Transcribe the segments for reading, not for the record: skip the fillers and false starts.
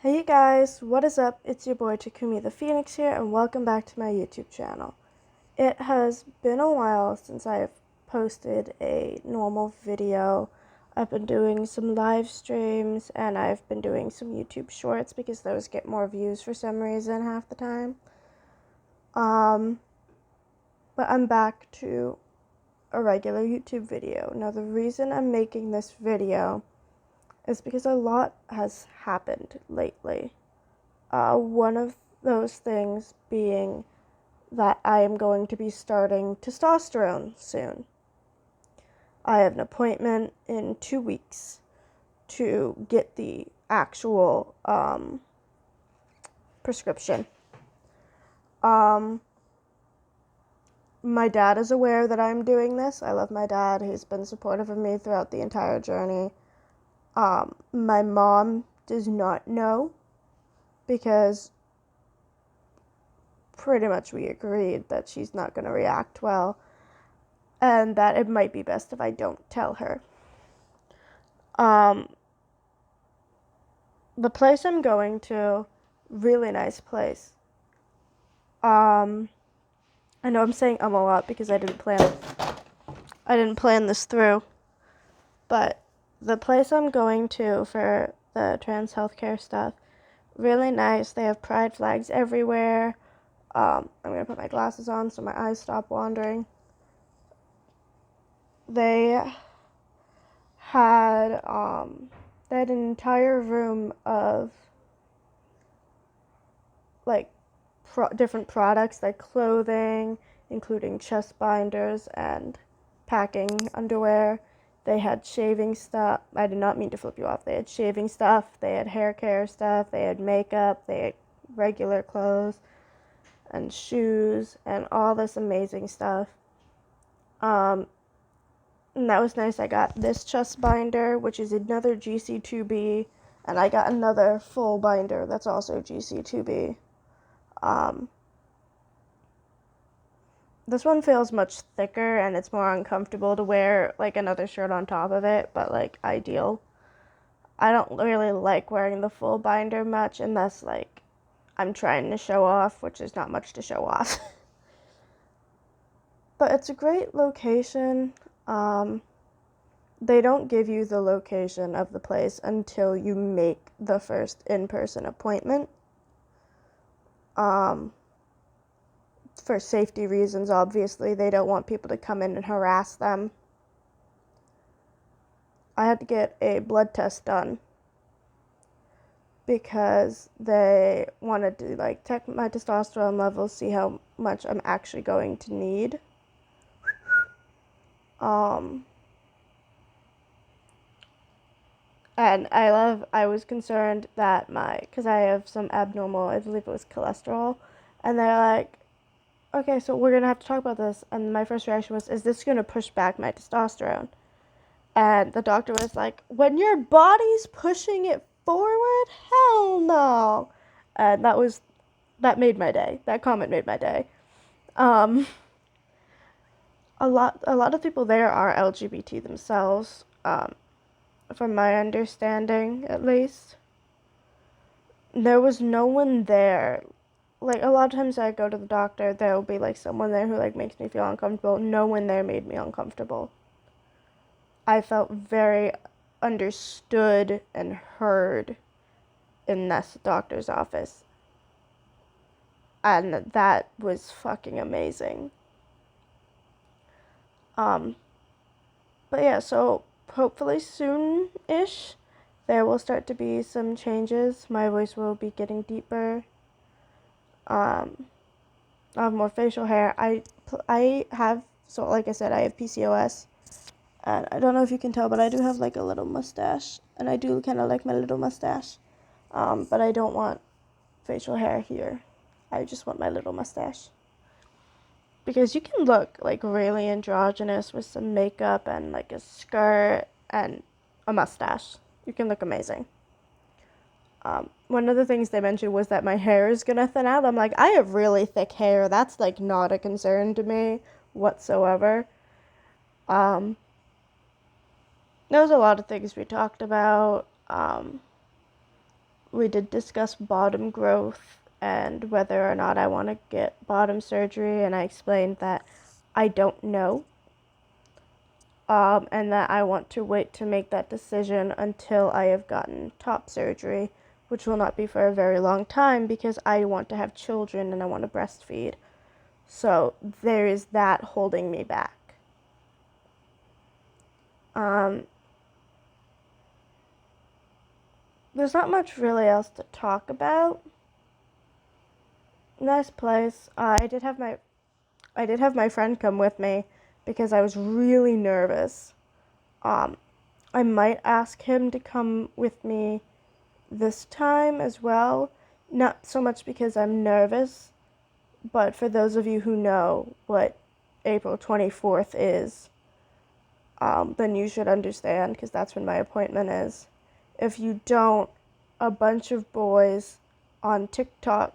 Hey you guys, what is up? It's your boy Takumi the Phoenix here, and welcome back to my YouTube channel. It has been a while since I've posted a normal video. I've been doing some live streams, and I've been doing some YouTube shorts because those get more views for some reason half the time. But I'm back to a regular YouTube video. Now the reason I'm making this video is because a lot has happened lately. One of those things being that I am going to be starting testosterone soon. I have an appointment in 2 weeks to get the actual prescription. My dad is aware that I'm doing this. I love my dad. He's been supportive of me throughout the entire journey. My mom does not know because pretty much we agreed that she's not going to react well and that it might be best if I don't tell her. The place I'm going to, really nice place. I know I'm saying a lot because I didn't plan this through, but the place I'm going to for the trans healthcare stuff, really nice. They have pride flags everywhere. I'm gonna put my glasses on so my eyes stop wandering. They had an entire room of like different products like clothing, including chest binders and packing underwear. They had shaving stuff. I did not mean to flip you off. They had shaving stuff, they had hair care stuff, they had makeup, they had regular clothes and shoes and all this amazing stuff. And that was nice. I got this chest binder, which is another GC2B, and I got another full binder that's also GC2B. This one feels much thicker and it's more uncomfortable to wear like another shirt on top of it, but like ideal. I don't really like wearing the full binder much unless like I'm trying to show off, which is not much to show off. But it's a great location. They don't give you the location of the place until you make the first in-person appointment. For safety reasons, obviously, they don't want people to come in and harass them. I had to get a blood test done because they wanted to like check my testosterone levels, see how much I'm actually going to need. And I was concerned that because I have some abnormal, I believe it was cholesterol, and they're like, okay, so we're gonna have to talk about this. And my first reaction was, is this gonna push back my testosterone? And the doctor was like, when your body's pushing it forward, hell no. And that made my day. That comment made my day. A lot of people there are LGBT themselves, from my understanding at least. There was no one there. Like a lot of times I go to the doctor, there will be like someone there who like makes me feel uncomfortable. No one there made me uncomfortable. I felt very understood and heard in this doctor's office. And that was fucking amazing. But yeah, so hopefully soon-ish there will start to be some changes. My voice will be getting deeper. I'll have more facial hair. I have, so like I said, I have PCOS. And I don't know if you can tell, but I do have like a little mustache. And I do kind of like my little mustache. But I don't want facial hair here. I just want my little mustache. Because you can look like really androgynous with some makeup and like a skirt and a mustache. You can look amazing. One of the things they mentioned was that my hair is gonna thin out. I'm like, I have really thick hair. That's like not a concern to me whatsoever. There was a lot of things we talked about. we did discuss bottom growth and whether or not I want to get bottom surgery, and I explained that I don't know, and that I want to wait to make that decision until I have gotten top surgery, which will not be for a very long time because I want to have children and I want to breastfeed. So there is that holding me back. There's not much really else to talk about. Nice place. I did have my friend come with me because I was really nervous. I might ask him to come with me this time as well. Not so much because I'm nervous, but for those of you who know what April 24th is, then you should understand because that's when my appointment is. If you don't, a bunch of boys on TikTok,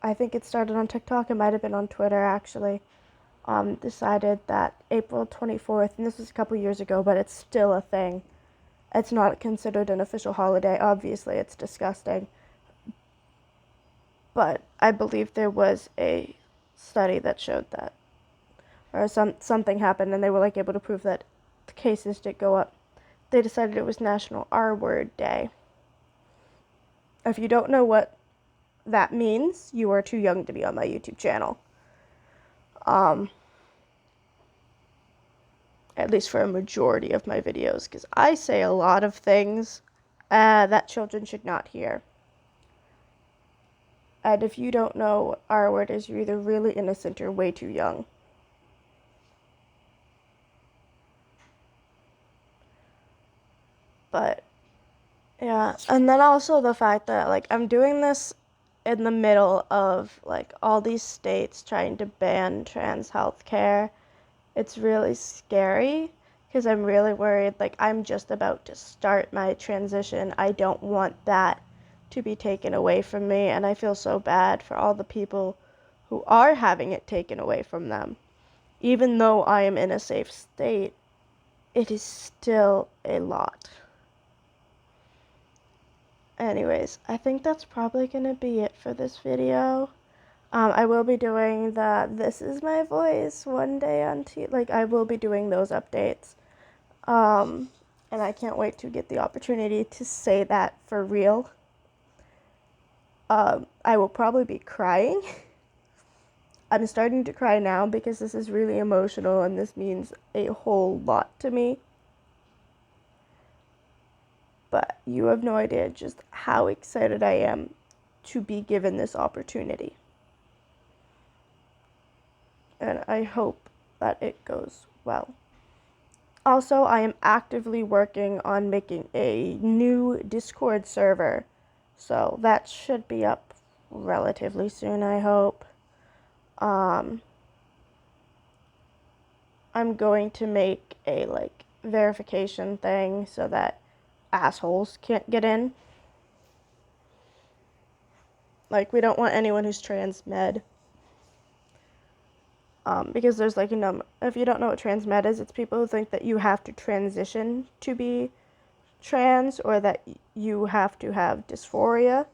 I think it started on TikTok, it might have been on Twitter actually, decided that April 24th, and this was a couple years ago, but it's still a thing. It's not considered an official holiday. Obviously, it's disgusting. But I believe there was a study that showed that, or something happened, and they were like able to prove that the cases did go up. They decided it was National R-Word Day. If you don't know what that means, you are too young to be on my YouTube channel. At least for a majority of my videos, because I say a lot of things that children should not hear. And if you don't know what R-word is, you're either really innocent or way too young. But yeah, and then also the fact that like I'm doing this in the middle of like all these states trying to ban trans healthcare. It's really scary because I'm really worried. Like, I'm just about to start my transition. I don't want that to be taken away from me, and I feel so bad for all the people who are having it taken away from them. Even though I am in a safe state, it is still a lot. Anyways, I think that's probably going to be it for this video. I will be doing the This Is My Voice one day on I will be doing those updates. And I can't wait to get the opportunity to say that for real. I will probably be crying. I'm starting to cry now because this is really emotional and this means a whole lot to me. But you have no idea just how excited I am to be given this opportunity. And I hope that it goes well. Also, I am actively working on making a new Discord server, so that should be up relatively soon, I hope. I'm going to make a verification thing so that assholes can't get in. We don't want anyone who's transmed. Because there's a number, if you don't know what transmed is, it's people who think that you have to transition to be trans or that you have to have dysphoria,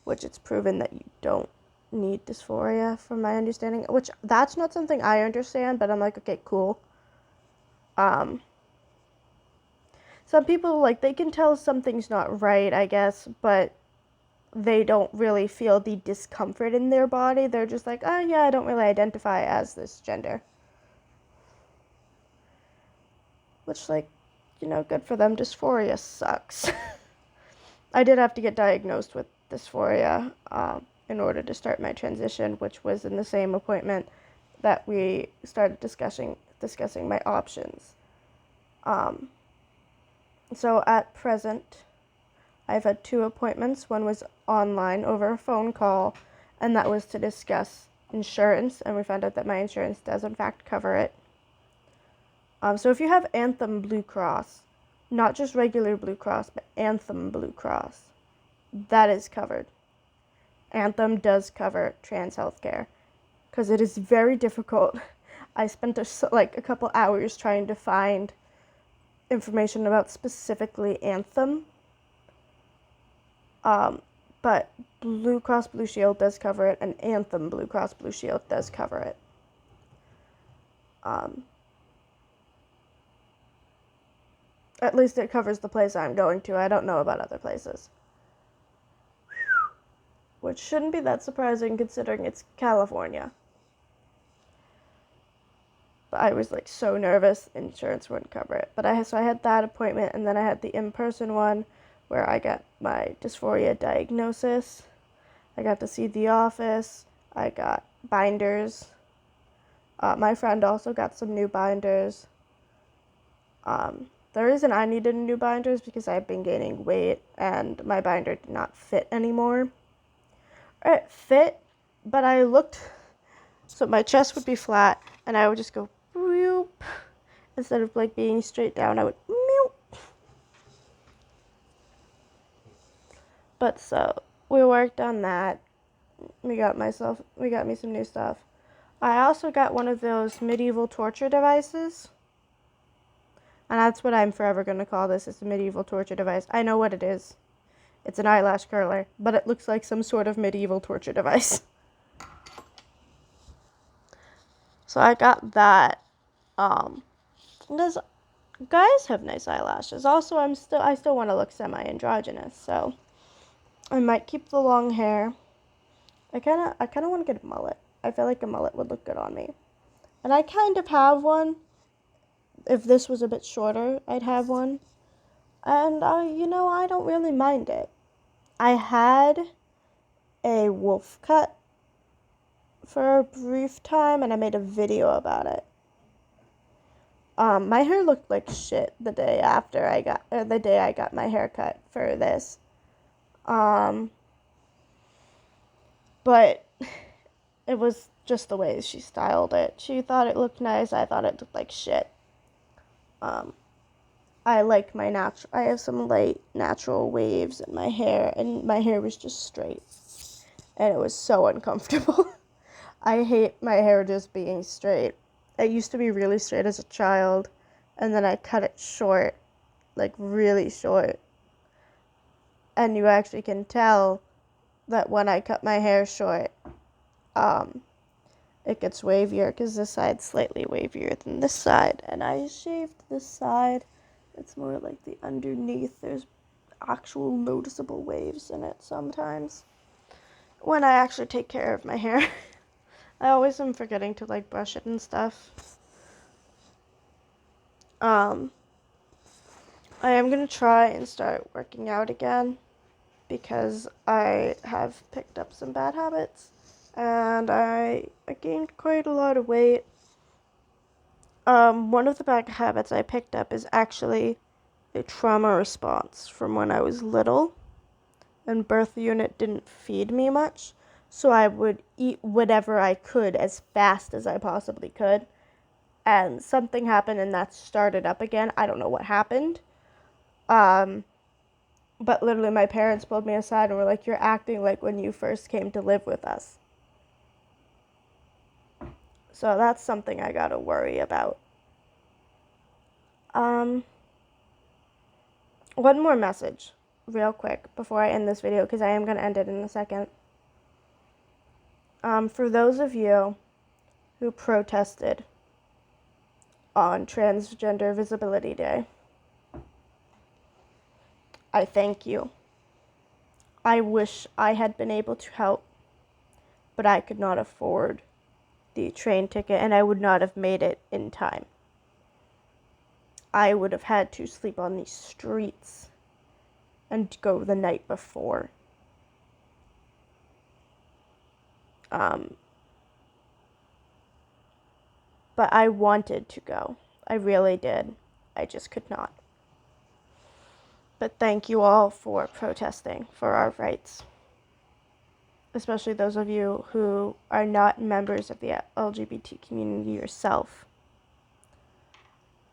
which it's proven that you don't need dysphoria from my understanding, which that's not something I understand, but I'm like, okay, cool. Some people, they can tell something's not right, I guess, but they don't really feel the discomfort in their body. They're just like, oh yeah, I don't really identify as this gender. Which, good for them. Dysphoria sucks. I did have to get diagnosed with dysphoria in order to start my transition, which was in the same appointment that we started discussing my options. So at present, I've had 2 appointments. One was online over a phone call, and that was to discuss insurance, and we found out that my insurance does in fact cover it. So if you have Anthem Blue Cross, not just regular Blue Cross, but Anthem Blue Cross, that is covered. Anthem does cover trans healthcare, because it is very difficult. I spent a couple hours trying to find information about specifically Anthem. But Blue Cross Blue Shield does cover it, and Anthem Blue Cross Blue Shield does cover it. At least it covers the place I'm going to. I don't know about other places. Which shouldn't be that surprising considering it's California. But I was like so nervous insurance wouldn't cover it. But I had that appointment, and then I had the in-person one where I got my dysphoria diagnosis. I got to see the office. I got binders. My friend also got some new binders. The reason I needed new binders because I've been gaining weight and my binder did not fit anymore. It fit, but I looked, so my chest would be flat and I would just go whoop. Instead of like being straight down, I would meow. But so we worked on that. We got me some new stuff. I also got one of those medieval torture devices. And that's what I'm forever going to call this. It's a medieval torture device. I know what it is. It's an eyelash curler, but it looks like some sort of medieval torture device. So I got that. Because guys have nice eyelashes. Also, I still want to look semi-androgynous, so I might keep the long hair. I kind of want to get a mullet. I feel like a mullet would look good on me. And I kind of have one. If this was a bit shorter, I'd have one. And, I don't really mind it. I had a wolf cut for a brief time, and I made a video about it. My hair looked like shit the day I got my hair cut for this. But it was just the way she styled it. She thought it looked nice. I thought it looked like shit. I like I have some light natural waves in my hair, and my hair was just straight. And it was so uncomfortable. I hate my hair just being straight. It used to be really straight as a child, and then I cut it short, like really short. And you actually can tell that when I cut my hair short, it gets wavier because this side's slightly wavier than this side. And I shaved this side. It's more like the underneath. There's actual noticeable waves in it sometimes. When I actually take care of my hair. I always am forgetting to like brush it and stuff. I am going to try and start working out again because I have picked up some bad habits and I gained quite a lot of weight. One of the bad habits I picked up is actually a trauma response from when I was little and birth unit didn't feed me much. So I would eat whatever I could as fast as I possibly could. And something happened and that started up again. I don't know what happened. But literally my parents pulled me aside and were like, "You're acting like when you first came to live with us." So that's something I gotta worry about. One more message, real quick, before I end this video, because I am gonna end it in a second. For those of you who protested on Transgender Visibility Day, I thank you. I wish I had been able to help, but I could not afford the train ticket and I would not have made it in time. I would have had to sleep on the streets and go the night before. But I wanted to go. I really did. I just could not. But thank you all for protesting for our rights. Especially those of you who are not members of the LGBT community yourself.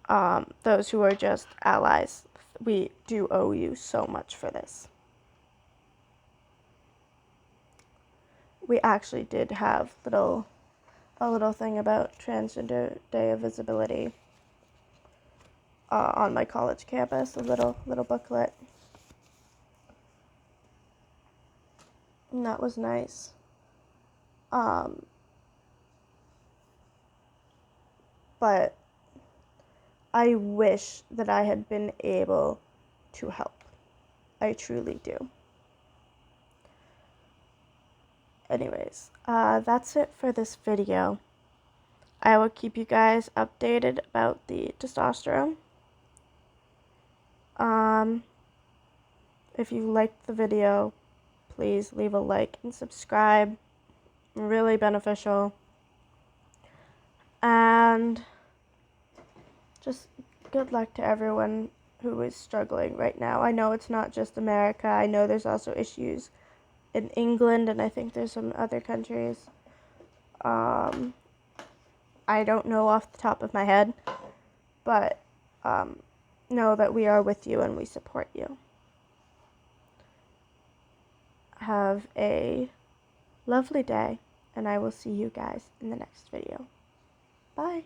Those who are just allies. We do owe you so much for this. We actually did have a little thing about Transgender Day of Visibility on my college campus, a little booklet. And that was nice. But I wish that I had been able to help. I truly do. Anyways, that's it for this video. I will keep you guys updated about the testosterone. If you liked the video, please leave a like and subscribe. Really beneficial. And just good luck to everyone who is struggling right now. I know it's not just America. I know there's also issues in England, and I think there's some other countries. I don't know off the top of my head, but know that we are with you and we support you. Have a lovely day, and I will see you guys in the next video. Bye.